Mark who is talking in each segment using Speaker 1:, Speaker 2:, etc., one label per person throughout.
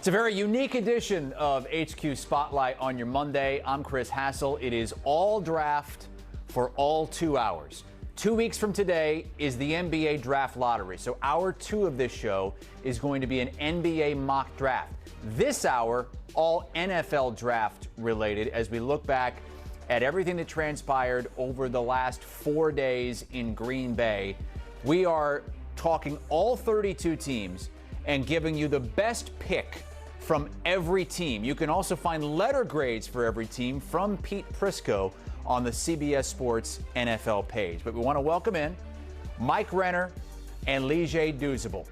Speaker 1: It's a very unique edition of HQ Spotlight on your Monday. I'm Chris Hassel. It is all draft for all 2 hours. 2 weeks from today is the NBA draft lottery. So hour 2 of this show is going to be an NBA mock draft. This hour, all NFL draft related as we look back at everything that transpired over the last 4 days in Green Bay. We are talking all 32 teams and giving you the best pick from every team. You can also find letter grades for every team from Pete Prisco on the CBS Sports NFL page. But we want to welcome in Mike Renner and Douzable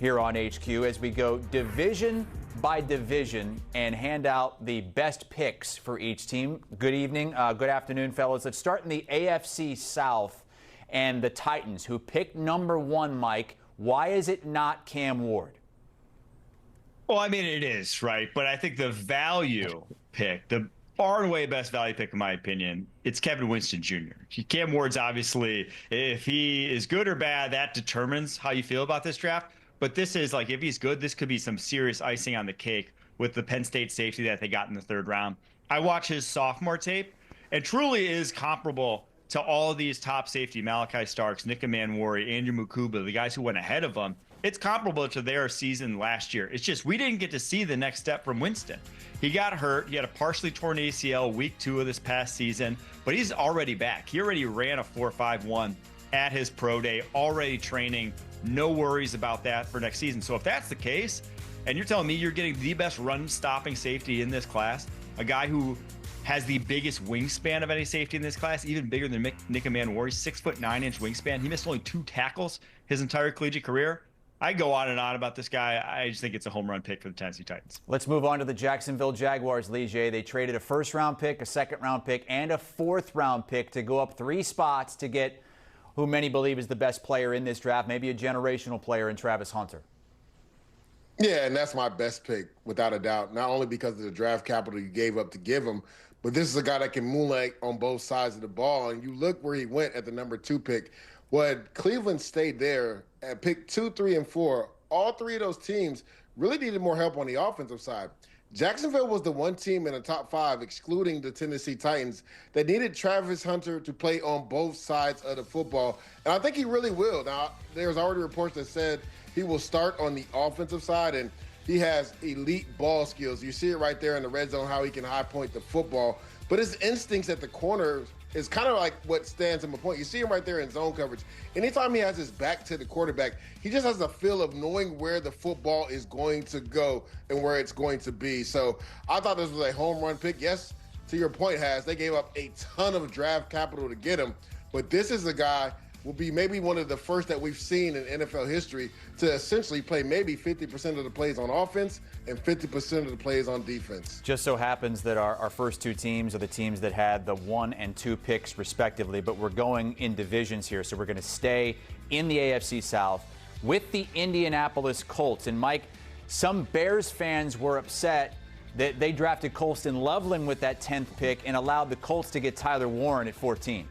Speaker 1: here on HQ as we go division by division and hand out the best picks for each team. Good evening, good afternoon, fellas. Let's start in the AFC South and the Titans, who picked number 1, Mike. Why is it not Cam Ward?
Speaker 2: Well, I mean, it is, right? But I think the value pick, the far and away best value pick, in my opinion, it's Kevin Winston Jr. Cam Ward's obviously, if he is good or bad, that determines how you feel about this draft. But this is like, if he's good, this could be some serious icing on the cake with the Penn State safety that they got in the 3rd round. I watch his sophomore tape and truly is comparable to all of these top safety, Malachi Starks, Nick Manwari, Andrew Mukuba, the guys who went ahead of him. It's comparable to their season last year. It's just we didn't get to see the next step from Winston. He got hurt. He had a partially torn ACL week 2 of this past season, but he's already back. He already ran a 4.51 at his pro day, already training. No worries about that for next season. So if that's the case, and you're telling me you're getting the best run-stopping safety in this class, a guy who has the biggest wingspan of any safety in this class, even bigger than Nick Manwari, 6'9" wingspan. He missed only 2 tackles his entire collegiate career. I go on and on about this guy. I just think it's a home run pick for the Tennessee Titans.
Speaker 1: Let's move on to the Jacksonville Jaguars, Lige. They traded a 1st-round pick, a 2nd-round pick, and a 4th-round pick to go up 3 spots to get who many believe is the best player in this draft, maybe a generational player in Travis Hunter.
Speaker 3: Yeah, and that's my best pick, without a doubt, not only because of the draft capital you gave up to give him, but this is a guy that can moonlight on both sides of the ball. And you look where he went at the number 2 pick. What Cleveland stayed there at pick 2, 3, and 4, all 3 of those teams really needed more help on the offensive side. Jacksonville was the one team in the top 5, excluding the Tennessee Titans, that needed Travis Hunter to play on both sides of the football. And I think he really will. Now, there's already reports that said he will start on the offensive side, and he has elite ball skills. You see it right there in the red zone, how he can high point the football. But his instincts at the corner is kind of like what stands him apart. You see him right there in zone coverage. Anytime he has his back to the quarterback, he just has a feel of knowing where the football is going to go and where it's going to be. So I thought this was a home run pick. Yes, to your point, they gave up a ton of draft capital to get him. But this is a guy will be maybe one of the first that we've seen in NFL history to essentially play maybe 50% of the plays on offense and 50% of the plays on defense.
Speaker 1: Just so happens that our first 2 teams are the teams that had the 1 and 2 picks respectively, but we're going in divisions here, so we're going to stay in the AFC South with the Indianapolis Colts. And Mike, some Bears fans were upset that they drafted Colston Loveland with that 10th pick and allowed the Colts to get Tyler Warren at 14.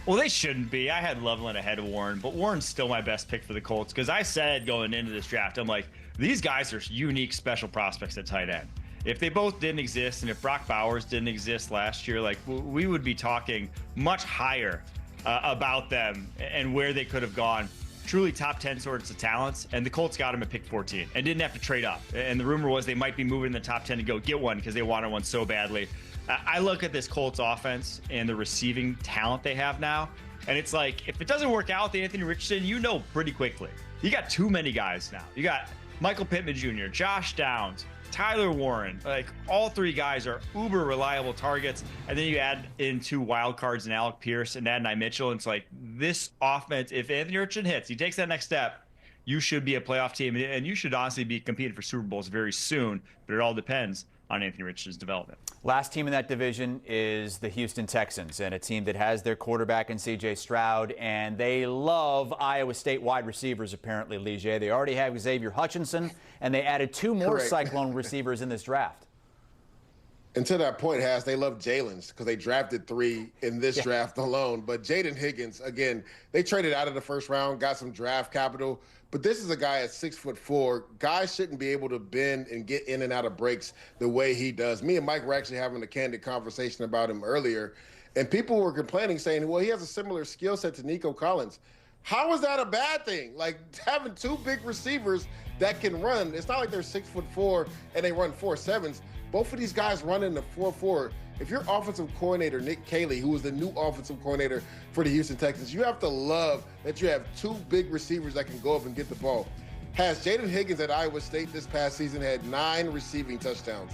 Speaker 2: Well, they shouldn't be. I had Loveland ahead of Warren, but Warren's still my best pick for the Colts because I said going into this draft, I'm like, these guys are unique special prospects at tight end. If they both didn't exist and if Brock Bowers didn't exist last year, like we would be talking much higher about them and where they could have gone. Truly top 10 sorts of talents, and the Colts got him at pick 14 and didn't have to trade up. And the rumor was they might be moving in the top 10 to go get one because they wanted one so badly. I look at this Colts offense and the receiving talent they have now, and it's like, if it doesn't work out with Anthony Richardson, you know pretty quickly. You got too many guys now. You got Michael Pittman Jr., Josh Downs, Tyler Warren. Like, all 3 guys are uber reliable targets, and then you add in 2 wild cards and Alec Pierce and Adonai Mitchell, and it's like, this offense, if Anthony Richardson hits, he takes that next step, you should be a playoff team, and you should honestly be competing for Super Bowls very soon, but it all depends on Anthony Richardson's development.
Speaker 1: Last team in that division is the Houston Texans, and a team that has their quarterback in C.J. Stroud, and they love Iowa State wide receivers, apparently, Lige. They already have Xavier Hutchinson, and they added 2 more Cyclone receivers in this draft.
Speaker 3: And to that point, they love Jalen's because they drafted 3 in this draft alone. But Jaden Higgins, again, they traded out of the first round, got some draft capital. But this is a guy at 6'4". Guys shouldn't be able to bend and get in and out of breaks the way he does. Me and Mike were actually having a candid conversation about him earlier. And people were complaining, saying, well, he has a similar skill set to Nico Collins. How is that a bad thing? Like, having 2 big receivers that can run, it's not like they're 6'4" and they run 4.7s. Both of these guys run in the 4.4. If you're offensive coordinator Nick Caley, who is the new offensive coordinator for the Houston Texans, you have to love that you have 2 big receivers that can go up and get the ball. Has Jaden Higgins at Iowa State this past season had 9 receiving touchdowns.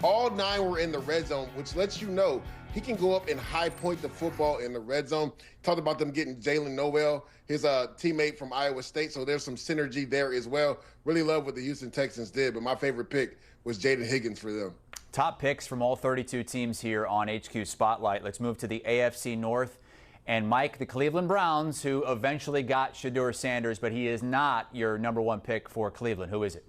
Speaker 3: All 9 were in the red zone, which lets you know he can go up and high point the football in the red zone. Talked about them getting Jalen Noel, his teammate from Iowa State, so there's some synergy there as well. Really love what the Houston Texans did, but my favorite pick was Jaden Higgins for them.
Speaker 1: Top picks from all 32 teams here on HQ Spotlight. Let's move to the AFC North. And Mike, the Cleveland Browns, who eventually got Shedeur Sanders, but he is not your #1 pick for Cleveland. Who is it?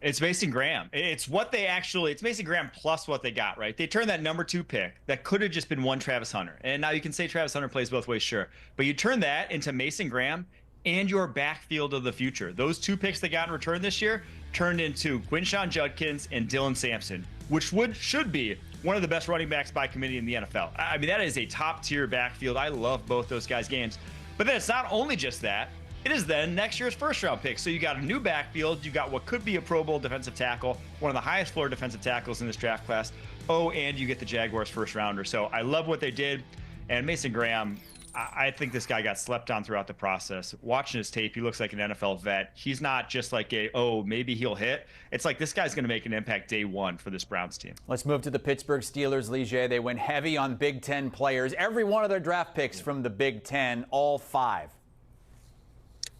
Speaker 2: It's Mason Graham. It's Mason Graham plus what they got, right? They turned that #2 pick that could have just been one Travis Hunter. And now you can say Travis Hunter plays both ways, sure. But you turn that into Mason Graham and your backfield of the future. Those 2 picks they got in return this year turned into Quinshon Judkins and Dylan Sampson, which should be one of the best running backs by committee in the NFL. I mean, that is a top-tier backfield. I love both those guys' games. But then it's not only just that. It is then next year's first-round pick. So you got a new backfield. You got what could be a Pro Bowl defensive tackle, one of the highest floor defensive tackles in this draft class. Oh, and you get the Jaguars first-rounder. So I love what they did. And Mason Graham, I think this guy got slept on throughout the process. Watching his tape, he looks like an NFL vet. He's not just like maybe he'll hit. It's like this guy's going to make an impact day 1 for this Browns team.
Speaker 1: Let's move to the Pittsburgh Steelers, Ligier. They went heavy on Big Ten players. Every one of their draft picks from the Big Ten, all 5.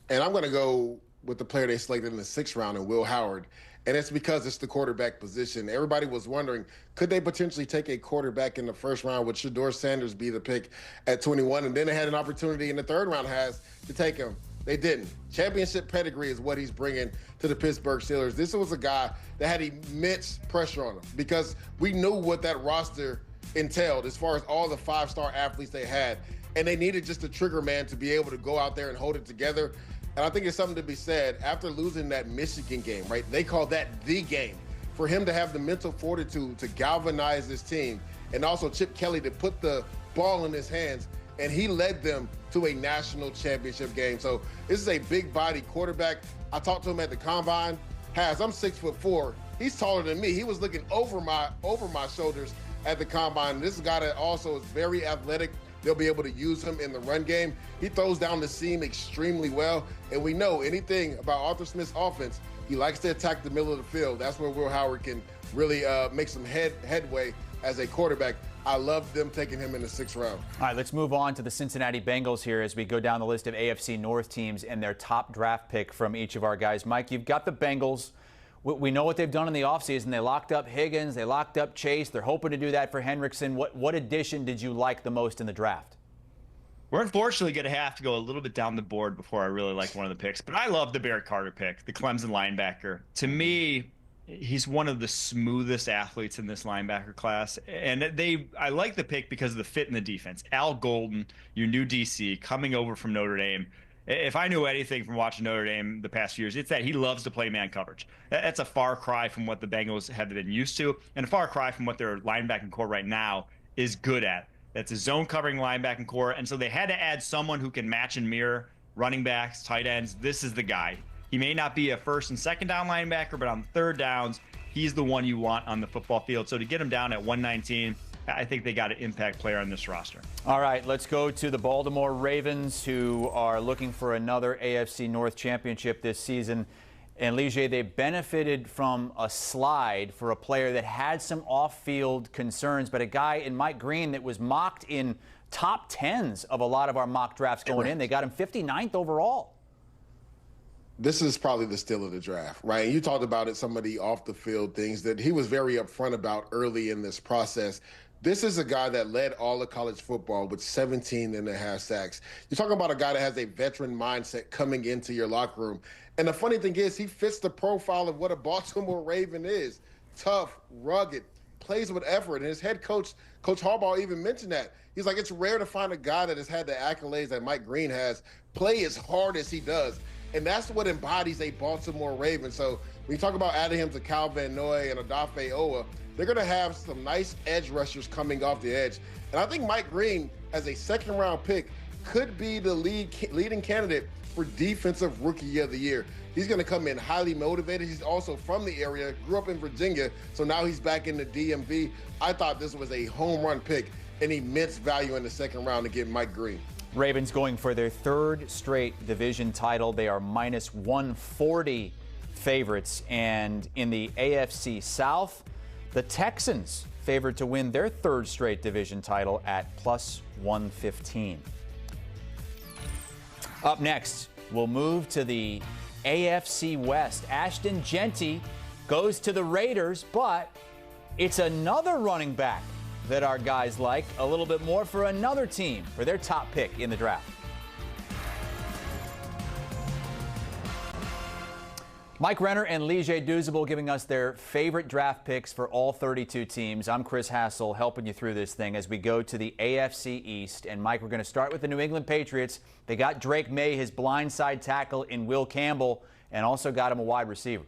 Speaker 3: And I'm going to go with the player they selected in the 6th round, and Will Howard. And it's because it's the quarterback position. Everybody was wondering, could they potentially take a quarterback in the 1st round? Would Shedeur Sanders be the pick at 21? And then they had an opportunity in the 3rd round to take him. They didn't. Championship pedigree is what he's bringing to the Pittsburgh Steelers. This was a guy that had immense pressure on him because we knew what that roster entailed as far as all the 5-star athletes they had. And they needed just a trigger man to be able to go out there and hold it together. And I think it's something to be said after losing that Michigan game, right? They called that the game. For him to have the mental fortitude to galvanize this team and also Chip Kelly to put the ball in his hands, and he led them to a national championship game. So this is a big body quarterback. I talked to him at the combine. I'm 6'4". He's taller than me. He was looking over my shoulders at the combine. This is a guy that also is very athletic. They'll be able to use him in the run game. He throws down the seam extremely well. And we know anything about Arthur Smith's offense, he likes to attack the middle of the field. That's where Will Howard can really make some headway as a quarterback. I love them taking him in the 6th round.
Speaker 1: All right, let's move on to the Cincinnati Bengals here as we go down the list of AFC North teams and their top draft pick from each of our guys. Mike, you've got the Bengals. We know what they've done in the offseason. They locked up Higgins. They locked up Chase. They're hoping to do that for Hendrickson. What addition did you like the most in the draft?
Speaker 2: We're unfortunately going to have to go a little bit down the board before I really like one of the picks. But I love the Barrett Carter pick, the Clemson linebacker. To me, he's one of the smoothest athletes in this linebacker class. And I like the pick because of the fit in the defense. Al Golden, your new DC, coming over from Notre Dame. If I knew anything from watching Notre Dame the past few years, it's that he loves to play man coverage. That's a far cry from what the Bengals have been used to, and a far cry from what their linebacking core right now is good at. That's a zone covering linebacking core, and so they had to add someone who can match and mirror running backs, tight ends. This is the guy. He may not be a 1st and 2nd down linebacker, but on 3rd downs, he's the one you want on the football field. So to get him down at 119, I think they got an impact player on this roster.
Speaker 1: All right, let's go to the Baltimore Ravens, who are looking for another AFC North championship this season. And Ligier, they benefited from a slide for a player that had some off-field concerns, but a guy in Mike Green that was mocked in top 10s of a lot of our mock drafts going in. They got him 59th overall.
Speaker 3: This is probably the steal of the draft, right? You talked about it, some of the off-the-field things that he was very upfront about early in this process. This is a guy that led all of college football with 17.5 sacks. You're talking about a guy that has a veteran mindset coming into your locker room. And the funny thing is, he fits the profile of what a Baltimore Raven is. Tough, rugged, plays with effort. And his head coach, Coach Harbaugh, even mentioned that. He's like, it's rare to find a guy that has had the accolades that Mike Green has play as hard as he does. And that's what embodies a Baltimore Raven. So when you talk about adding him to Kyle Van Noy and Odafe Owa, they're going to have some nice edge rushers coming off the edge. And I think Mike Green, as a second-round pick, could be the leading candidate for Defensive Rookie of the Year. He's going to come in highly motivated. He's also from the area, grew up in Virginia, so now he's back in the DMV. I thought this was a home run pick, and immense value in the second round to get Mike Green.
Speaker 1: Ravens going for their third straight division title. They are minus 140 favorites. And in the AFC South, the Texans favored to win their third straight division title at plus 115. Up next, we'll move to the AFC West. Ashton Genty goes to the Raiders, but it's another running back that our guys like a little bit more for another team for their top pick in the draft. Mike Renner and Douzable giving us their favorite draft picks for all 32 teams. I'm Chris Hassel helping you through this thing as we go to the AFC East. And Mike, we're going to start with the New England Patriots. They got Drake May, his blindside tackle in Will Campbell, and also got him a wide receiver.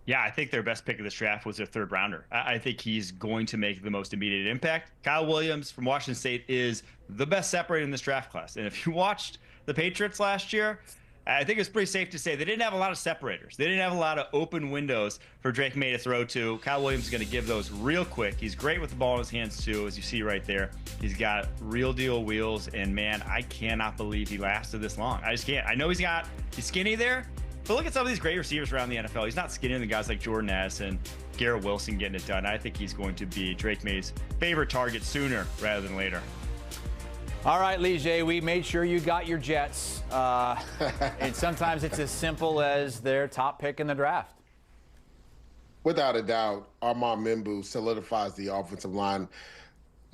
Speaker 2: Yeah, I think their best pick of this draft was their third rounder. I think he's going to make the most immediate impact. Kyle Williams from Washington State is the best separator in this draft class. And if you watched the Patriots last year, I think it's pretty safe to say they didn't have a lot of separators. They didn't have a lot of open windows for Drake May to throw to. Kyle Williams is going to give those real quick. He's great with the ball in his hands, too, as you see right there. He's got real deal wheels, and, man, I cannot believe he lasted this long. I just can't. I know he's skinny there, but look at some of these great receivers around the NFL. He's not skinnier than guys like Jordan Addison, Garrett Wilson getting it done. I think he's going to be Drake May's favorite target sooner rather than later.
Speaker 1: All right, Lige, we made sure you got your Jets. And sometimes it's as simple as their top pick in the draft.
Speaker 3: Without a doubt, Armand Membu solidifies the offensive line.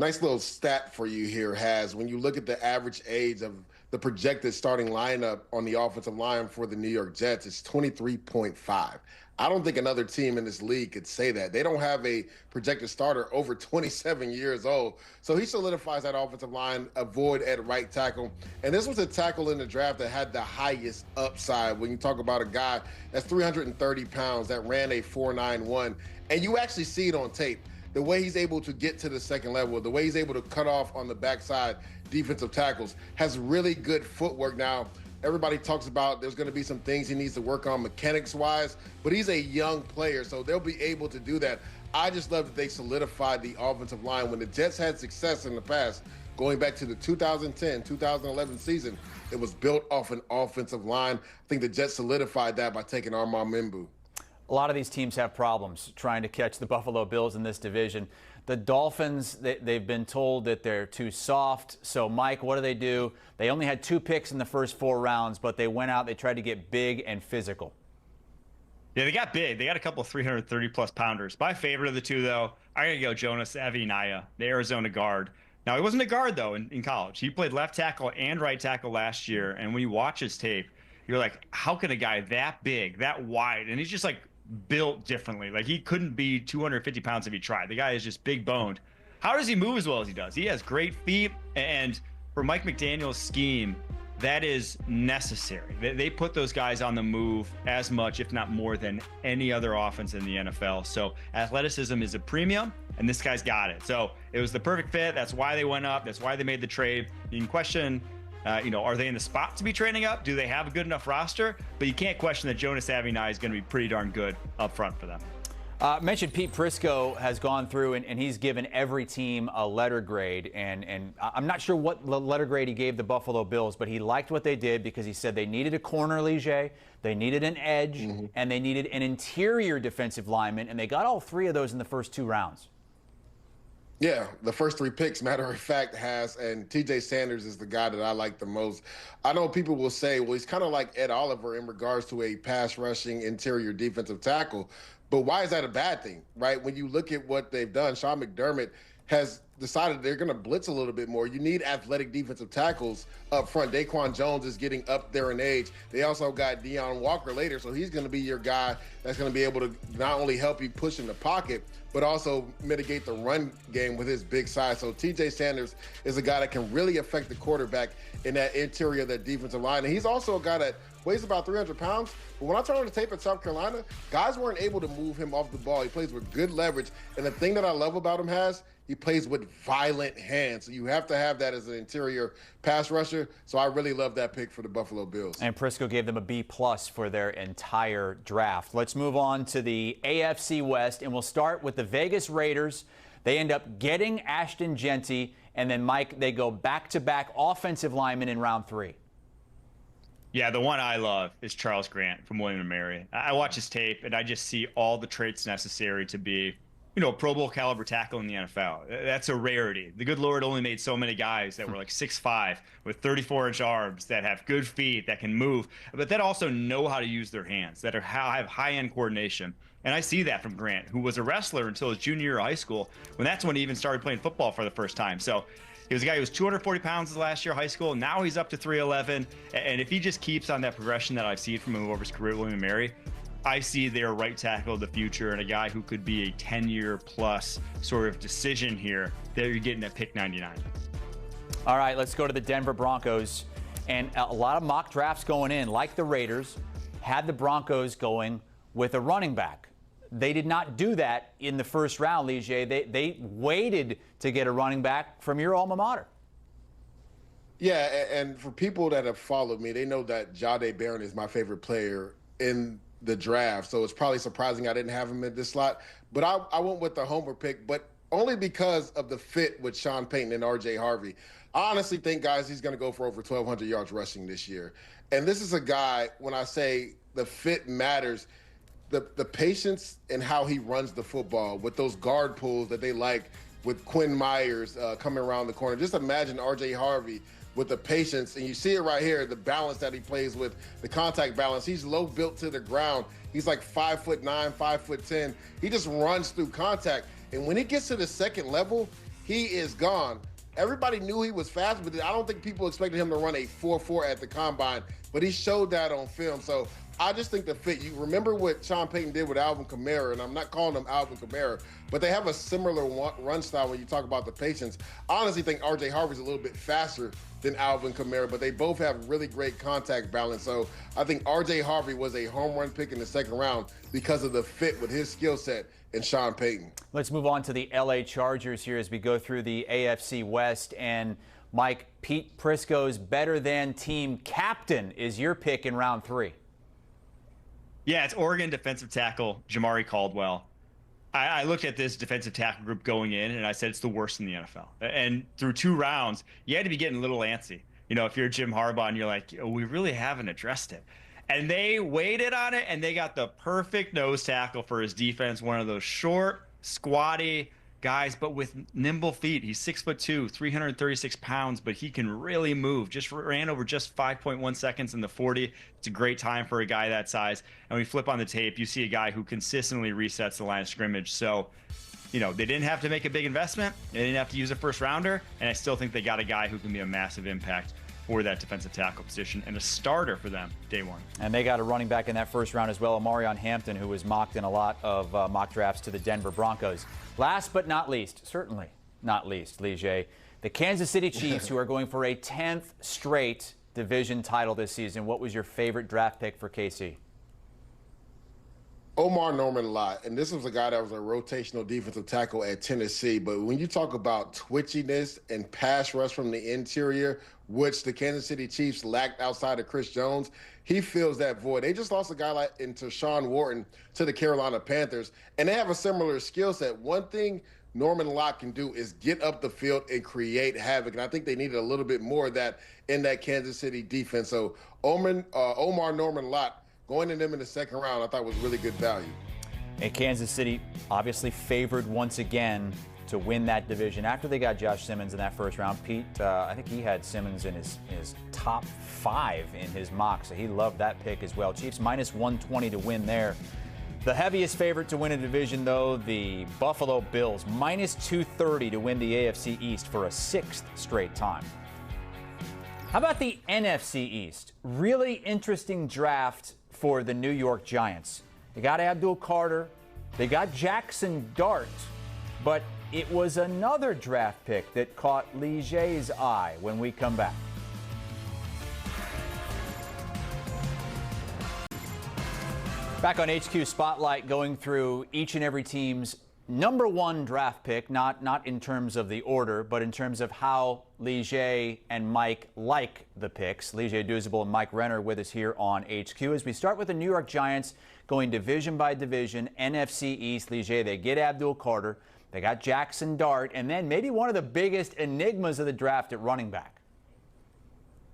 Speaker 3: Nice little stat for you here has, when you look at the average age of the projected starting lineup on the offensive line for the New York Jets, it's 23.5. I don't think another team in this league could say that. They don't have a projected starter over 27 years old. So he solidifies that offensive line, a void at right tackle. And this was a tackle in the draft that had the highest upside when you talk about a guy that's 330 pounds that ran a 4.91. And you actually see it on tape. The way he's able to get to the second level, the way he's able to cut off on the backside defensive tackles, has really good footwork. Now, everybody talks about there's going to be some things he needs to work on mechanics-wise, but he's a young player, so they'll be able to do that. I just love that they solidified the offensive line. When the Jets had success in the past, going back to the 2010-2011 season, it was built off an offensive line. I think the Jets solidified that by taking Armand Membu.
Speaker 1: A lot of these teams have problems trying to catch the Buffalo Bills in this division. The Dolphins, they've been told that they're too soft. So, Mike, what do? They only had 2 picks in the first 4 rounds, but they went out, they tried to get big and physical.
Speaker 2: Yeah, they got big. They got a couple of 330-plus pounders. My favorite of the two, though, I'm going to go Jonas Avinaya, the Arizona guard. Now, he wasn't a guard, though, in college. He played left tackle and right tackle last year. And when you watch his tape, you're like, how can a guy that big, that wide, and he's just like built differently. Like, he couldn't be 250 pounds if he tried. The guy is just big boned. How does he move as well as he does? He has great feet, and for Mike McDaniel's scheme, that is necessary. They put those guys on the move as much, if not more, than any other offense in the NFL. So athleticism is a premium, and this guy's got it. So it was the perfect fit. That's why they went up. That's why they made the trade. You can question, are they in the spot to be trading up? Do they have a good enough roster? But you can't question that Jonas Avinaya is going to be pretty darn good up front for them.
Speaker 1: Mentioned Pete Prisco has gone through and he's given every team a letter grade. And I'm not sure what letter grade he gave the Buffalo Bills, but he liked what they did because he said they needed a corner, Lige, they needed an edge, and they needed an interior defensive lineman. And they got all 3 of those in the first 2 rounds.
Speaker 3: Yeah, the first 3 picks, matter of fact, and TJ Sanders is the guy that I like the most. I know people will say, well, he's kind of like Ed Oliver in regards to a pass rushing interior defensive tackle. But why is that a bad thing, right? When you look at what they've done, Sean McDermott has decided they're going to blitz a little bit more. You need athletic defensive tackles up front. Daquan Jones is getting up there in age. They also got Deion Walker later, so he's going to be your guy that's going to be able to not only help you push in the pocket, but also mitigate the run game with his big size. So TJ Sanders is a guy that can really affect the quarterback in that interior of that defensive line. And he's also a guy that weighs about 300 pounds. But when I turn on the tape at South Carolina, guys weren't able to move him off the ball. He plays with good leverage. And the thing that I love about him he plays with violent hands. So you have to have that as an interior pass rusher. So I really love that pick for the Buffalo Bills.
Speaker 1: And Prisco gave them a B+ for their entire draft. Let's move on to the AFC West, and we'll start with the Vegas Raiders. They end up getting Ashton Genty, and then, Mike, they go back-to-back offensive linemen in round 3.
Speaker 2: Yeah, the one I love is Charles Grant from William & Mary. I watch his tape, and I just see all the traits necessary to be, a Pro Bowl caliber tackle in the NFL. That's a rarity. The good Lord only made so many guys that were like 6'5", with 34-inch arms, that have good feet, that can move, but that also know how to use their hands, that have high-end coordination. And I see that from Grant, who was a wrestler until his junior year of high school, when that's when he even started playing football for the first time. So he was a guy who was 240 pounds his last year of high school. Now he's up to 311. And if he just keeps on that progression that I've seen from him over his career at William & Mary, I see their right tackle of the future and a guy who could be a 10-year-plus sort of decision here that you're getting at pick 99.
Speaker 1: All right, let's go to the Denver Broncos. And a lot of mock drafts going in, like the Raiders, had the Broncos going with a running back. They did not do that in the first round, Ligier. They waited to get a running back from your alma mater.
Speaker 3: Yeah, and for people that have followed me, they know that Jahdae Barron is my favorite player in the draft. So it's probably surprising I didn't have him in this slot. But I went with the homer pick, but only because of the fit with Sean Payton and R.J. Harvey. I honestly think, guys, he's going to go for over 1,200 yards rushing this year. And this is a guy, when I say the fit matters, the patience and how he runs the football with those guard pulls that they like with Quinn Myers coming around the corner. Just imagine R.J. Harvey with the patience, and you see it right here, the balance that he plays with, the contact balance. He's low built to the ground. He's like 5'9", 5'10". He just runs through contact. And when he gets to the second level, he is gone. Everybody knew he was fast, but I don't think people expected him to run a 4.4 at the combine, but he showed that on film. So I just think the fit, you remember what Sean Payton did with Alvin Kamara, and I'm not calling him Alvin Kamara, but they have a similar run style when you talk about the patience. I honestly think R.J. Harvey's a little bit faster than Alvin Kamara, but they both have really great contact balance. So I think R.J. Harvey was a home run pick in the second round because of the fit with his skill set and Sean Payton.
Speaker 1: Let's move on to the L.A. Chargers here as we go through the AFC West. And, Mike, Pete Prisco's better-than team captain is your pick in round 3.
Speaker 2: Yeah, it's Oregon defensive tackle Jamari Caldwell. I looked at this defensive tackle group going in, and I said it's the worst in the NFL. And through 2 rounds, you had to be getting a little antsy. If you're Jim Harbaugh and you're like, we really haven't addressed it. And they waited on it, and they got the perfect nose tackle for his defense, one of those short, squatty guys, but with nimble feet. He's 6'2", 336 pounds, but he can really move. Just ran over just 5.1 seconds in the 40. It's a great time for a guy that size. And we flip on the tape, you see a guy who consistently resets the line of scrimmage. So, they didn't have to make a big investment. They didn't have to use a first rounder. And I still think they got a guy who can be a massive impact for that defensive tackle position and a starter for them day one.
Speaker 1: And they got a running back in that first round as well, Omarion Hampton, who was mocked in a lot of mock drafts to the Denver Broncos. Last but not least, certainly not least, Ligier, the Kansas City Chiefs, who are going for a 10th straight division title this season. What was your favorite draft pick for KC?
Speaker 3: Omar Norman Lott, and this was a guy that was a rotational defensive tackle at Tennessee. But when you talk about twitchiness and pass rush from the interior, which the Kansas City Chiefs lacked outside of Chris Jones, he fills that void. They just lost a guy like into Sean Wharton to the Carolina Panthers, and they have a similar skill set. One thing Norman Lott can do is get up the field and create havoc, and I think they needed a little bit more of that in that Kansas City defense. So Omar Norman Lott, going to them in the second round, I thought was really good value.
Speaker 1: And Kansas City obviously favored once again to win that division after they got Josh Simmons in that first round. Pete, I think he had Simmons in his top 5 in his mock, so he loved that pick as well. Chiefs minus 120 to win there. The heaviest favorite to win a division, though, the Buffalo Bills, minus 230 to win the AFC East for a sixth straight time. How about the NFC East? Really interesting draft for the New York Giants. They got Abdul Carter, they got Jackson Dart, but it was another draft pick that caught Lee Jay's eye when we come back. Back on HQ Spotlight, going through each and every team's number one draft pick, not in terms of the order, but in terms of how Lee Jay and Mike like the picks. Lee Jay Douzable and Mike Renner with us here on HQ. As we start with the New York Giants, going division by division, NFC East, Lee Jay, they get Abdul Carter, they got Jackson Dart, and then maybe one of the biggest enigmas of the draft at running back.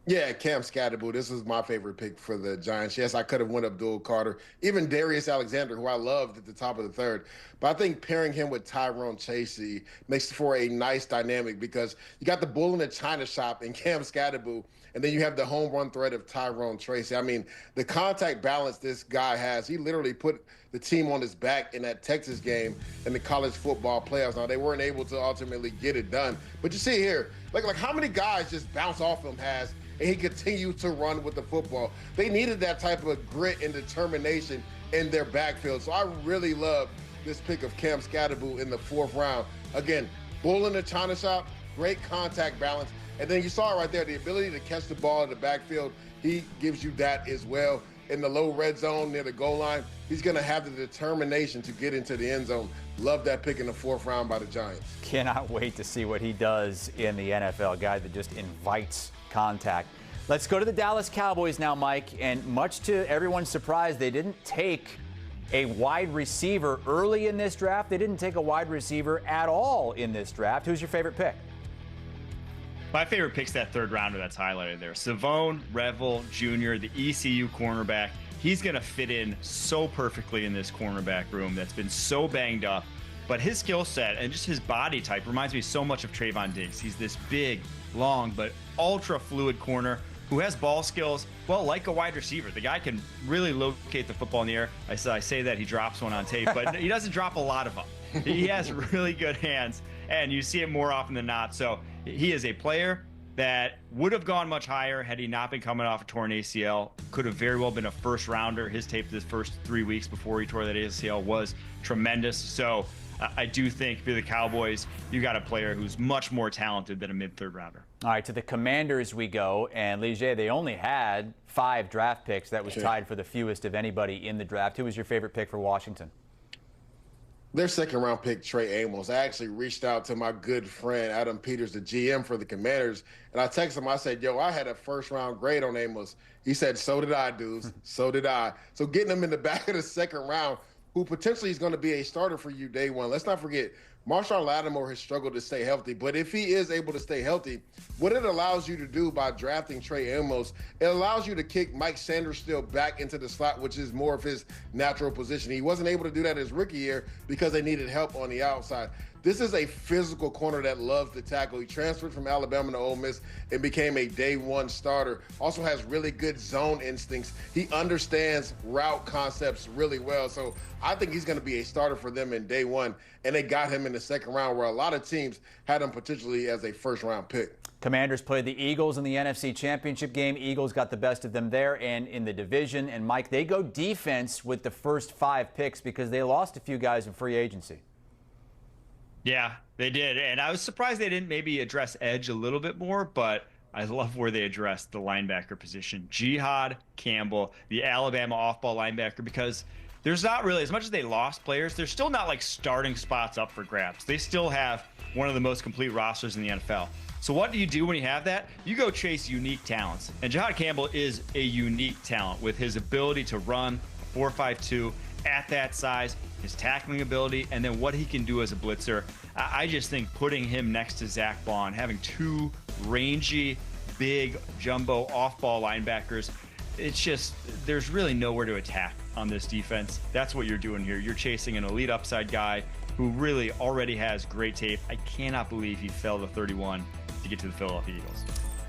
Speaker 3: Yeah, Cam Scatterbull. This was my favorite pick for the Giants. Yes, I could have went Abdul Carter, even Darius Alexander, who I loved at the top of the third. But I think pairing him with Tyrone Chasey makes for a nice dynamic because you got the bull in the china shop in Cam Scatterbull, and then you have the home run threat of Tyrone Chasey. I mean, the contact balance this guy has, he literally put the team on his back in that Texas game in the college football playoffs. Now, they weren't able to ultimately get it done. But you see here, like how many guys just bounce off him and he continued to run with the football. They needed that type of grit and determination in their backfield. So I really love this pick of Cam Scatterbull in the fourth round. Again, bull in the china shop, great contact balance. And then you saw it right there, the ability to catch the ball in the backfield. He gives you that as well. In the low red zone near the goal line, he's going to have the determination to get into the end zone. Love that pick in the fourth round by the Giants.
Speaker 1: Cannot wait to see what he does in the NFL, a guy that just invites contact. Let's go to the Dallas Cowboys now, Mike. And much to everyone's surprise, they didn't take a wide receiver early in this draft. They didn't take a wide receiver at all in this draft. Who's your favorite pick?
Speaker 2: My favorite pick's that third rounder that's highlighted there. Savone Revel Jr., the ECU cornerback. He's going to fit in so perfectly in this cornerback room that's been so banged up. But his skill set and just his body type reminds me so much of Trayvon Diggs. He's this big, long, but ultra fluid corner who has ball skills, well, like a wide receiver. The guy can really locate the football in the air. I say that, he drops one on tape, but he doesn't drop a lot of them. He has really good hands, and you see it more often than not. So he is a player that would have gone much higher had he not been coming off a torn ACL. Could have very well been a first rounder. His tape this first 3 weeks before he tore that ACL was tremendous. So I do think for the Cowboys, you got a player who's much more talented than a mid-third rounder.
Speaker 1: All right, to the Commanders we go. And, Lee Jay, they only had 5 draft picks. That was tied for the fewest of anybody in the draft. Who was your favorite pick for Washington?
Speaker 3: Their second-round pick, Trey Amos. I actually reached out to my good friend, Adam Peters, the GM for the Commanders, and I texted him. I said, yo, I had a first-round grade on Amos. He said, so did I, dudes. So did I. So getting him in the back of the second round, who potentially is going to be a starter for you day one. Let's not forget, Marshawn Lattimore has struggled to stay healthy, but if he is able to stay healthy, what it allows you to do by drafting Trey Amos, it allows you to kick Mike Sanders still back into the slot, which is more of his natural position. He wasn't able to do that his rookie year because they needed help on the outside. This is a physical corner that loves to tackle. He transferred from Alabama to Ole Miss and became a day one starter. Also has really good zone instincts. He understands route concepts really well. So I think he's going to be a starter for them in day one. And they got him in the second round where a lot of teams had him potentially as a first round pick.
Speaker 1: Commanders played the Eagles in the NFC Championship game. Eagles got the best of them there and in the division. And, Mike, they go defense with the first 5 picks because they lost a few guys in free agency.
Speaker 2: Yeah, they did. And I was surprised they didn't maybe address edge a little bit more, but I love where they addressed the linebacker position. Jihad Campbell, the Alabama off-ball linebacker, because there's not really, as much as they lost players, there's still not like starting spots up for grabs. They still have one of the most complete rosters in the NFL. So what do you do when you have that? You go chase unique talents. And Jihad Campbell is a unique talent with his ability to run 4.52 at that size, his tackling ability, and then what he can do as a blitzer. I just think putting him next to Zach Bond, having 2 rangy, big, jumbo off-ball linebackers, it's just, there's really nowhere to attack on this defense. That's what you're doing here. You're chasing an elite upside guy who really already has great tape. I cannot believe he fell to 31 to get to the Philadelphia Eagles.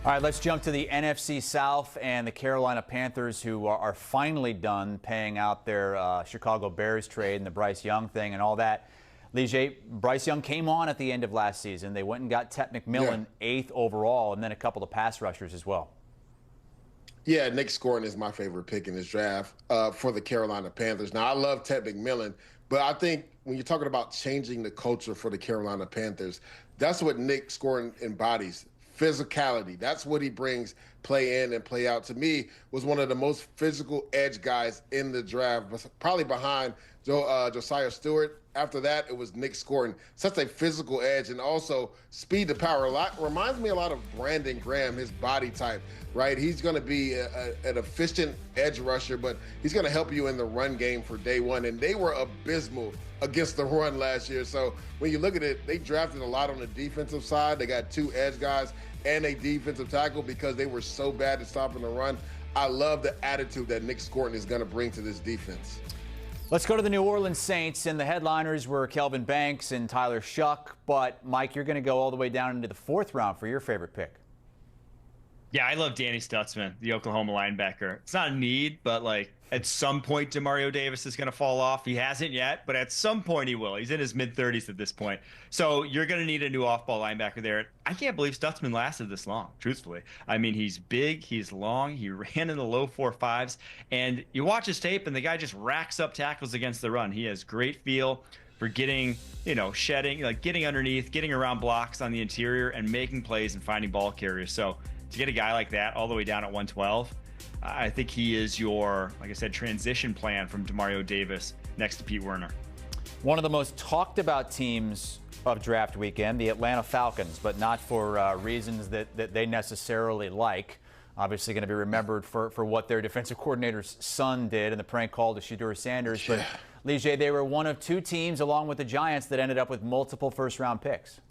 Speaker 1: All right, let's jump to the NFC South and the Carolina Panthers, who are finally done paying out their Chicago Bears trade and the Bryce Young thing and all that. Lige, Bryce Young came on at the end of last season. They went and got Ted McMillan, 8th overall, and then a couple of pass rushers as well.
Speaker 3: Yeah, Nick Scourton is my favorite pick in this draft for the Carolina Panthers. Now, I love Ted McMillan, but I think when you're talking about changing the culture for the Carolina Panthers, that's what Nick Scourton embodies. Physicality. That's what he brings play in and play out. To me, was one of the most physical edge guys in the draft, probably behind Josiah Stewart. After that, it was Nick Scourton. Such a physical edge and also speed to power. A lot reminds me a lot of Brandon Graham, his body type, right? He's going to be an efficient edge rusher, but he's going to help you in the run game for day one. And they were abysmal against the run last year. So when you look at it, they drafted a lot on the defensive side. They got 2 edge guys and a defensive tackle because they were so bad at stopping the run. I love the attitude that Nick Scourton is going to bring to this defense.
Speaker 1: Let's go to the New Orleans Saints, and the headliners were Kelvin Banks and Tyler Shuck. But, Mike, you're going to go all the way down into the 4th round for your favorite pick.
Speaker 2: Yeah, I love Danny Stutzman, the Oklahoma linebacker. It's not a need, but like at some point, Demario Davis is going to fall off. He hasn't yet, but at some point he will. He's in his mid-30s at this point. So you're going to need a new off-ball linebacker there. I can't believe Stutzman lasted this long, truthfully. I mean, he's big, he's long, he ran in the low 4.5s, and you watch his tape, and the guy just racks up tackles against the run. He has great feel for getting, shedding, like getting underneath, getting around blocks on the interior, and making plays and finding ball carriers. So to get a guy like that all the way down at 112, I think he is your, like I said, transition plan from Demario Davis next to Pete Werner.
Speaker 1: One of the most talked about teams of draft weekend, the Atlanta Falcons, but not for reasons that they necessarily like. Obviously going to be remembered for what their defensive coordinator's son did and the prank call to Shedeur Sanders. But, Lige, they were one of 2 teams, along with the Giants, that ended up with multiple first-round picks.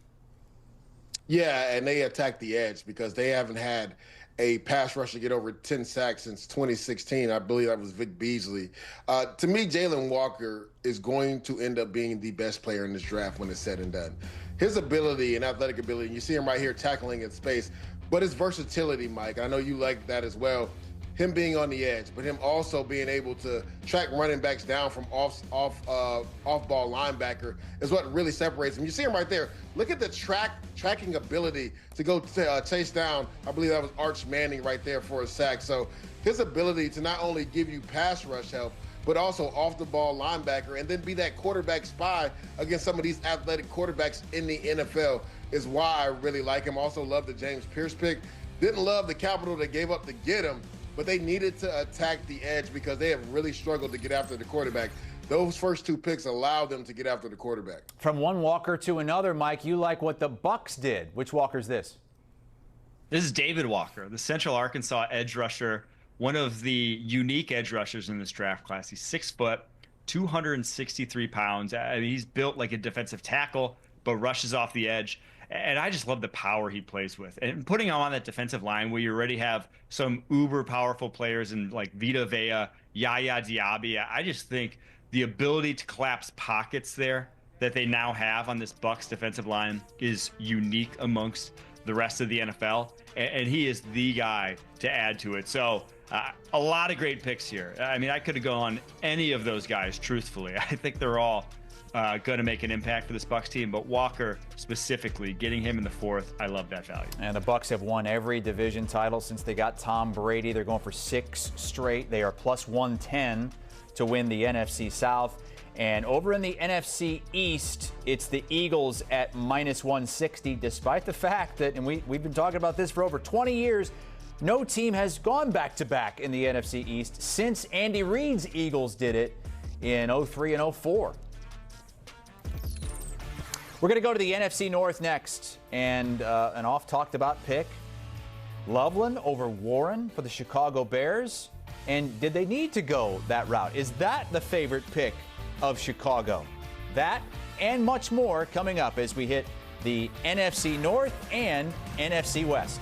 Speaker 3: Yeah, and they attacked the edge because they haven't had a pass rusher get over 10 sacks since 2016. I believe that was Vic Beasley. To me, Jalen Walker is going to end up being the best player in this draft when it's said and done. His ability and athletic ability, and you see him right here tackling in space, but his versatility, Mike, I know you like that as well. Him being on the edge, but him also being able to track running backs down from off-ball linebacker is what really separates him. You see him right there. Look at the tracking ability to go chase down. I believe that was Arch Manning right there for a sack. So his ability to not only give you pass rush help, but also off-the-ball linebacker, and then be that quarterback spy against some of these athletic quarterbacks in the NFL is why I really like him. Also love the James Pierce pick. Didn't love the capital they gave up to get him, but they needed to attack the edge because they have really struggled to get after the quarterback. Those first 2 picks allowed them to get after the quarterback.
Speaker 1: From one Walker to another, Mike, you like what the Bucks did. Which Walker's this?
Speaker 2: This is David Walker, the Central Arkansas edge rusher, one of the unique edge rushers in this draft class. He's 6 foot, 263 pounds. I mean, he's built like a defensive tackle, but rushes off the edge. And I just love the power he plays with. And putting him on that defensive line where you already have some uber powerful players in like Vita Vea, Yaya Diaby, I just think the ability to collapse pockets there that they now have on this Bucs defensive line is unique amongst the rest of the NFL. And he is the guy to add to it. So a lot of great picks here. I mean, I could have gone any of those guys, truthfully. I think they're all going to make an impact for this Bucs team, but Walker specifically, getting him in the 4th, I love that value.
Speaker 1: And the Bucs have won every division title since they got Tom Brady. They're going for 6 straight. They are plus 110 to win the NFC South. And over in the NFC East, it's the Eagles at minus 160, despite the fact that, and we've been talking about this for over 20 years, no team has gone back-to-back in the NFC East since Andy Reid's Eagles did it in 03 and 04. We're going to go to the NFC North next, and an oft-talked-about pick. Loveland over Warren for the Chicago Bears. And did they need to go that route? Is that the favorite pick of Chicago? That and much more coming up as we hit the NFC North and NFC West.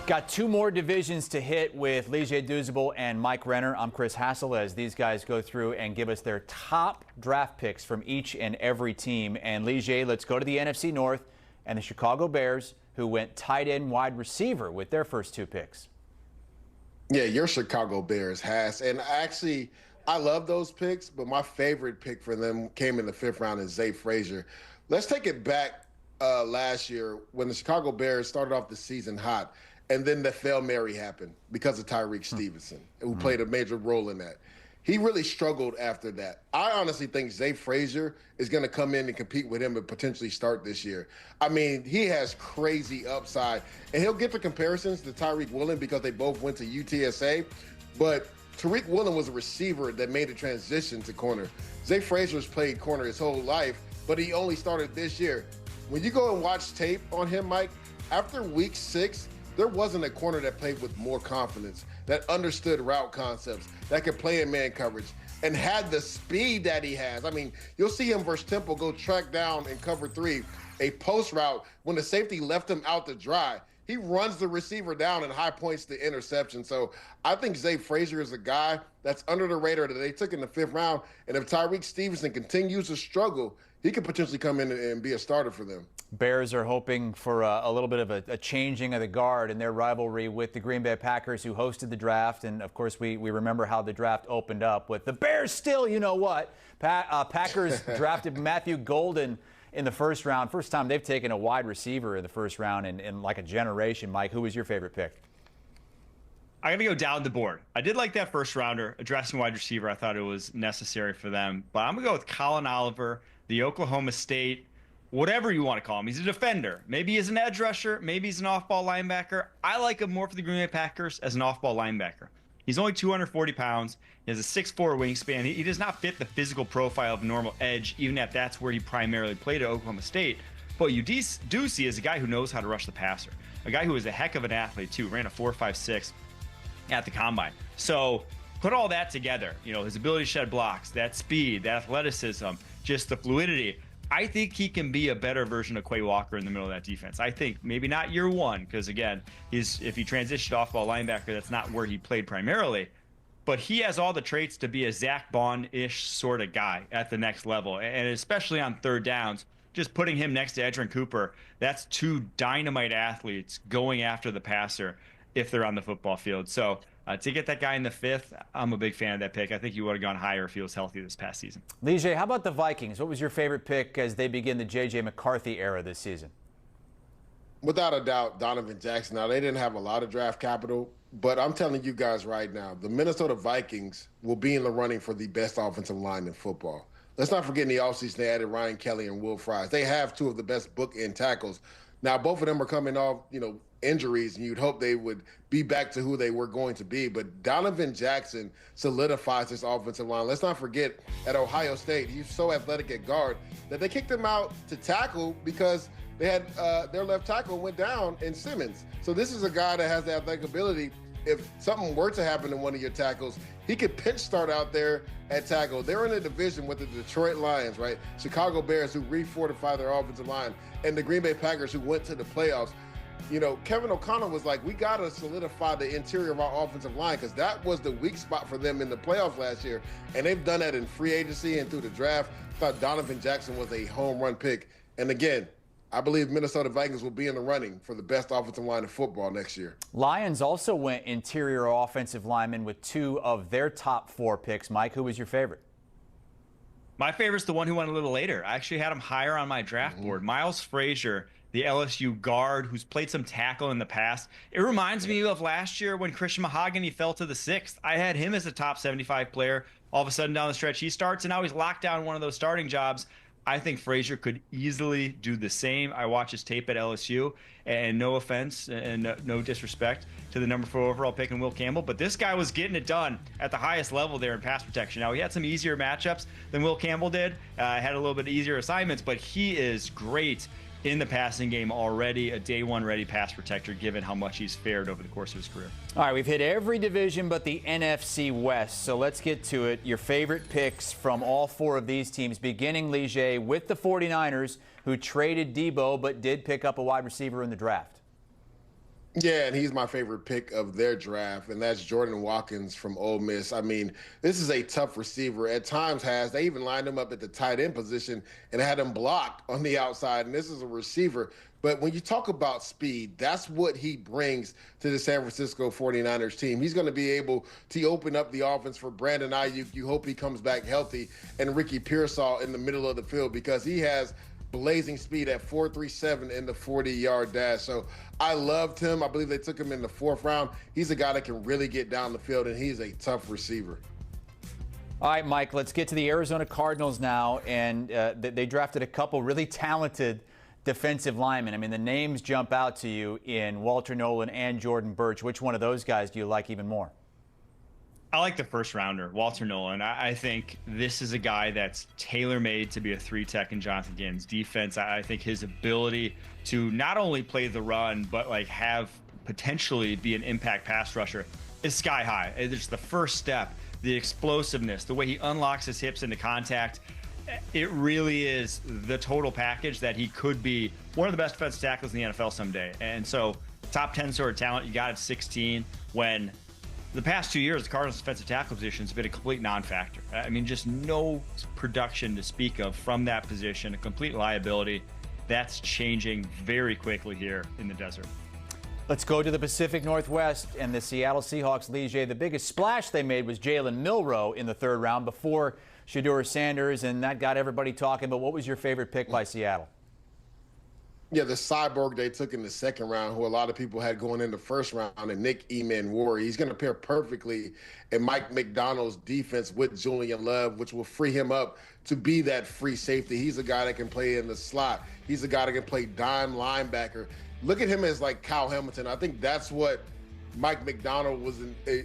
Speaker 1: Got 2 more divisions to hit with Lige Douzable and Mike Renner. I'm Chris Hassel as these guys go through and give us their top draft picks from each and every team. And Lige, let's go to the NFC North and the Chicago Bears. who went tight end wide receiver with their first 2 picks.
Speaker 3: Yeah, your Chicago Bears has. And actually, I love those picks, but my favorite pick for them came in the 5th round is Zay Frazier. Let's take it back last year when the Chicago Bears started off the season hot, and then the Hail Mary happened because of Tyreek Stevenson, who played a major role in that. He really struggled after that. I honestly think Zay Frazier is going to come in and compete with him and potentially start this year. I mean, he has crazy upside, and he'll get the comparisons to Tyreek Woolen because they both went to UTSA, but Tariq Woolen was a receiver that made a transition to corner. Zay Frazier's played corner his whole life, but he only started this year. When you go and watch tape on him, Mike, after week 6, there wasn't a corner that played with more confidence, that understood route concepts, that could play in man coverage, and had the speed that he has. I mean, you'll see him versus Temple go track down in cover 3, a post route when the safety left him out to dry. He runs the receiver down and high points the interception. So I think Zay Frazier is a guy that's under the radar that they took in the 5th round. And if Tyreek Stevenson continues to struggle, he could potentially come in and be a starter for them.
Speaker 1: Bears are hoping for a little bit of a changing of the guard in their rivalry with the Green Bay Packers, who hosted the draft. And, of course, we remember how the draft opened up with the Bears still, you know what. Packers drafted Matthew Golden in the 1st round. First time they've taken a wide receiver in the 1st round in like a generation. Mike, who was your favorite pick?
Speaker 2: I'm going to go down the board. I did like that 1st rounder, addressing wide receiver. I thought it was necessary for them. But I'm going to go with Colin Oliver, the Oklahoma State, whatever you want to call him. He's a defender. Maybe he's an edge rusher. Maybe he's an off-ball linebacker. I like him more for the Green Bay Packers as an off-ball linebacker. He's only 240 pounds. He has a 6'4" wingspan. He does not fit the physical profile of a normal edge, even if that's where he primarily played at Oklahoma State. But you do see is a guy who knows how to rush the passer, a guy who is a heck of an athlete, too, ran a 4.56 at the combine. So put all that together, his ability to shed blocks, that speed, that athleticism, just the fluidity. I think he can be a better version of Quay Walker in the middle of that defense. I think maybe not year 1, because again, if he transitioned off-ball linebacker, that's not where he played primarily. But he has all the traits to be a Zach Bond-ish sort of guy at the next level, and especially on 3rd downs. Just putting him next to Edgerrin Cooper, that's 2 dynamite athletes going after the passer if they're on the football field. So to get that guy in the 5th, I'm a big fan of that pick. I think he would have gone higher if he was healthy this past season.
Speaker 1: Lige, how about the Vikings? What was your favorite pick as they begin the J.J. McCarthy era this season?
Speaker 3: Without a doubt, Donovan Jackson. Now, they didn't have a lot of draft capital, but I'm telling you guys right now, the Minnesota Vikings will be in the running for the best offensive line in football. Let's not forget in the offseason they added Ryan Kelly and Will Fries. They have 2 of the best bookend tackles. Now, both of them are coming off, injuries, and you'd hope they would be back to who they were going to be. But Donovan Jackson solidifies this offensive line. Let's not forget, at Ohio State, he's so athletic at guard that they kicked him out to tackle because they had their left tackle went down in Simmons. So this is a guy that has the athletic ability. If something were to happen to one of your tackles, he could pinch start out there at tackle. They're in a division with the Detroit Lions, right? Chicago Bears, who refortified their offensive line, and the Green Bay Packers, who went to the playoffs. Kevin O'Connell was like, we got to solidify the interior of our offensive line because that was the weak spot for them in the playoffs last year. And they've done that in free agency and through the draft. I thought Donovan Jackson was a home run pick. And again, I believe Minnesota Vikings will be in the running for the best offensive line in football next year.
Speaker 1: Lions also went interior offensive linemen with 2 of their top 4 picks. Mike, who was your favorite?
Speaker 2: My favorite's the one who went a little later. I actually had him higher on my draft board. Miles Frazier, the LSU guard who's played some tackle in the past. It reminds me of last year when Christian Mahogany fell to the 6th. I had him as a top 75 player. All of a sudden down the stretch, he starts, and now he's locked down one of those starting jobs. I think Frazier could easily do the same. I watch his tape at LSU, and no offense and no disrespect to the number 4 overall pick in Will Campbell, but this guy was getting it done at the highest level there in pass protection. Now, he had some easier matchups than Will Campbell did. Had a little bit easier assignments, but he is great in the passing game already, a day 1 ready pass protector, given how much he's fared over the course of his career.
Speaker 1: All right, we've hit every division but the NFC West, so let's get to it. Your favorite picks from all 4 of these teams, beginning, Lige, with the 49ers, who traded Debo but did pick up a wide receiver in the draft.
Speaker 3: Yeah, and he's my favorite pick of their draft, and that's Jordan Watkins from Ole Miss. I mean, this is a tough receiver. At times they even lined him up at the tight end position and had him blocked on the outside, and this is a receiver. But when you talk about speed, that's what he brings to the San Francisco 49ers team. He's going to be able to open up the offense for Brandon Ayuk. You hope he comes back healthy, and Ricky Pearsall in the middle of the field, because he has blazing speed at 4.37 in the 40-yard dash. So I loved him. I believe they took him in the 4th round. He's a guy that can really get down the field, and he's a tough receiver.
Speaker 1: All right, Mike, let's get to the Arizona Cardinals now. And they drafted a couple really talented defensive linemen. I mean, the names jump out to you in Walter Nolan and Jordan Birch. Which one of those guys do you like even more?
Speaker 2: I like the first rounder, Walter Nolan. I think this is a guy that's tailor-made to be a 3-tech in Jonathan Gannon's defense. I think his ability to not only play the run, but like have potentially be an impact pass rusher is sky high. It's the first step, the explosiveness, the way he unlocks his hips into contact. It really is the total package that he could be one of the best defensive tackles in the NFL someday. And so top 10 sort of talent you got at 16, when the past 2 years, the Cardinals' defensive tackle position has been a complete non-factor. I mean, just no production to speak of from that position, a complete liability. That's changing very quickly here in the desert.
Speaker 1: Let's go to the Pacific Northwest and the Seattle Seahawks. Lige, the biggest splash they made was Jalen Milroe in the 3rd round before Shedeur Sanders, and that got everybody talking. But what was your favorite pick by Seattle?
Speaker 3: Yeah, the cyborg they took in the 2nd round, who a lot of people had going in the 1st round, and Nick Emanwori. He's going to pair perfectly in Mike McDonald's defense with Julian Love, which will free him up to be that free safety. He's a guy that can play in the slot. He's a guy that can play dime linebacker. Look at him as like Kyle Hamilton. I think that's what Mike McDonald was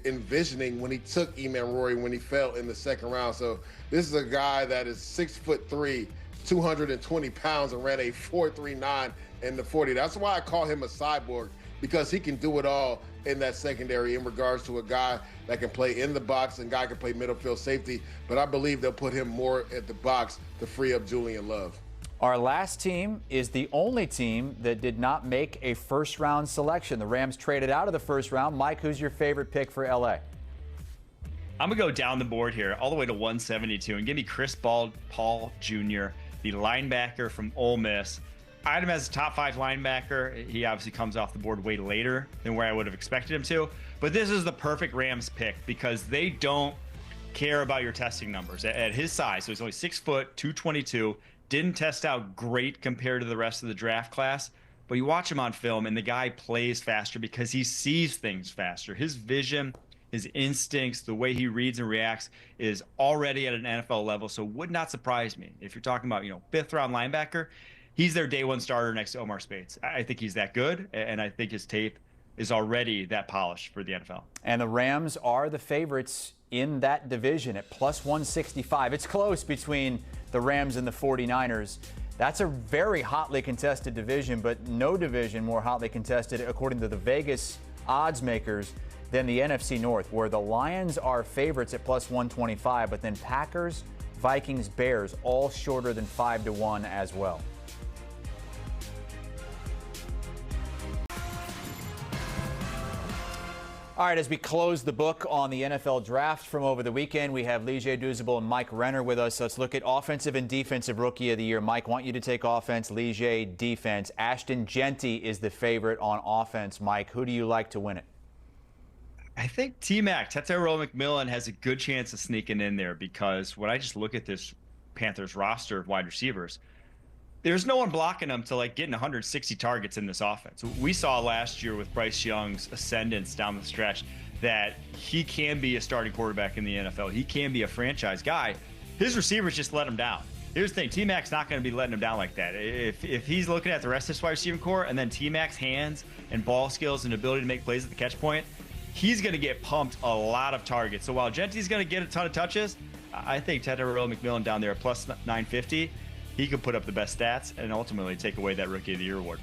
Speaker 3: envisioning when he took Emanwori when he fell in the 2nd round. So this is a guy that is 6'3", 220 pounds, and ran a 4.39 in the 40. That's why I call him a cyborg, because he can do it all in that secondary in regards to a guy that can play in the box and guy can play middle field safety. But I believe they'll put him more at the box to free up Julian Love.
Speaker 1: Our last team is the only team that did not make a 1st-round selection. The Rams traded out of the 1st round. Mike, who's your favorite pick for L.A.?
Speaker 2: I'm going to go down the board here all the way to 172 and give me Chris Paul Jr., the linebacker from Ole Miss. I had him as a top 5 linebacker. He obviously comes off the board way later than where I would have expected him to. But this is the perfect Rams pick because they don't care about your testing numbers. At his size, so he's only 6 foot, 222, didn't test out great compared to the rest of the draft class. But you watch him on film, and the guy plays faster because he sees things faster. His vision, his instincts, the way he reads and reacts is already at an NFL level. So would not surprise me if you're talking about, 5th round linebacker. He's their day 1 starter next to Omar Speights. I think he's that good, and I think his tape is already that polished for the NFL.
Speaker 1: And the Rams are the favorites in that division at plus 165. It's close between the Rams and the 49ers. That's a very hotly contested division, but no division more hotly contested, according to the Vegas odds makers, than the NFC North, where the Lions are favorites at plus 125, but then Packers, Vikings, Bears, all shorter than 5-1 as well. All right, as we close the book on the NFL draft from over the weekend, we have Lige Douzable and Mike Renner with us. Let's look at offensive and defensive rookie of the year. Mike, want you to take offense, Lige defense. Ashton Jeanty is the favorite on offense. Mike, who do you like to win it?
Speaker 2: I think T-Mac, Tetairoa McMillan, has a good chance of sneaking in there because when I just look at this Panthers roster of wide receivers, there's no one blocking them to getting 160 targets in this offense. We saw last year with Bryce Young's ascendance down the stretch that he can be a starting quarterback in the NFL. He can be a franchise guy. His receivers just let him down. Here's the thing, T-Mac's not going to be letting him down like that. If he's looking at the rest of his wide receiving core and then T-Mac's hands and ball skills and ability to make plays at the catch point, he's going to get pumped a lot of targets. So while Genty's going to get a ton of touches, I think Tetairoa McMillan down there at plus 950, he could put up the best stats and ultimately take away that Rookie of the Year award.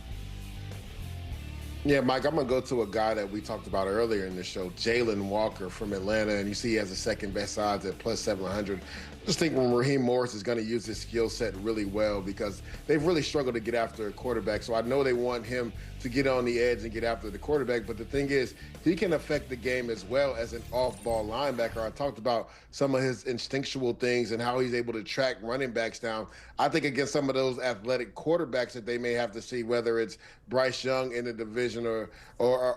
Speaker 3: Yeah, Mike, I'm going to go to a guy that we talked about earlier in the show, Jalen Walker from Atlanta, and you see he has the second best odds at plus 700. Just think when Raheem Morris is going to use his skill set really well because they've really struggled to get after a quarterback. So I know they want him to get on the edge and get after the quarterback. But the thing is, he can affect the game as well as an off-ball linebacker. I talked about some of his instinctual things and how he's able to track running backs down. I think against some of those athletic quarterbacks that they may have to see, whether it's Bryce Young in the division or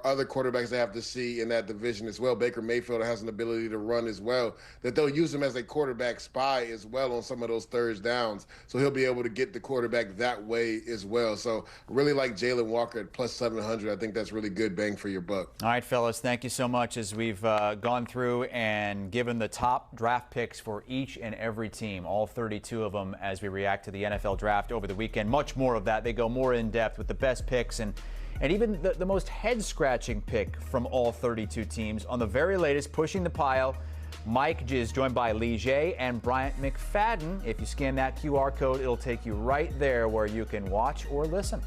Speaker 3: other quarterbacks they have to see in that division as well. Baker Mayfield has an ability to run as well, that they'll use him as a quarterback spy as well on some of those third downs. So he'll be able to get the quarterback that way as well. So I really like Jalen Walker at plus 700. I think that's really good bang for your buck.
Speaker 1: All right, fellas, thank you so much as we've gone through and given the top draft picks for each and every team, all 32 of them, as we react to the NFL draft over the weekend. Much more of that. They go more in depth with the best picks and even the most head-scratching pick from all 32 teams. On the very latest, Pushing the Pile, Mike is joined by Lee J and Bryant McFadden. If you scan that QR code, it'll take you right there where you can watch or listen.